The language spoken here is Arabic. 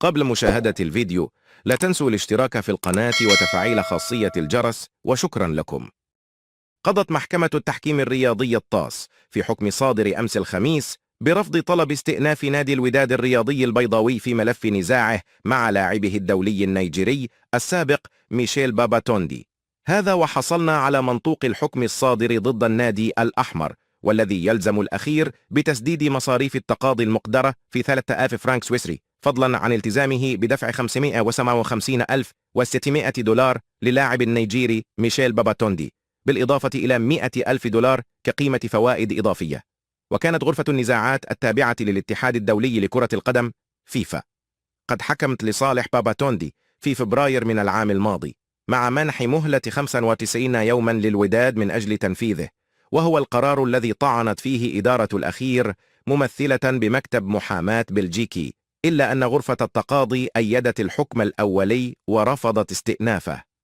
قبل مشاهدة الفيديو لا تنسوا الاشتراك في القناة وتفعيل خاصية الجرس، وشكرا لكم. قضت محكمة التحكيم الرياضي الطاس في حكم صادر أمس الخميس برفض طلب استئناف نادي الوداد الرياضي البيضاوي في ملف نزاعه مع لاعبه الدولي النيجيري السابق ميشيل باباتوندي. هذا وحصلنا على منطوق الحكم الصادر ضد النادي الأحمر، والذي يلزم الأخير بتسديد مصاريف التقاضي المقدرة في 3000 فرنك سويسري، فضلا عن التزامه بدفع 557,600 دولار للاعب النيجيري ميشيل باباتوندي، بالإضافة إلى 100,000 دولار كقيمة فوائد إضافية. وكانت غرفة النزاعات التابعة للاتحاد الدولي لكرة القدم فيفا قد حكمت لصالح باباتوندي في فبراير من العام الماضي، مع منح مهلة 95 يوما للوداد من أجل تنفيذه، وهو القرار الذي طعنت فيه إدارة الأخير ممثلة بمكتب محاماة بلجيكي، إلا أن غرفة التقاضي أيدت الحكم الأولي ورفضت استئنافه.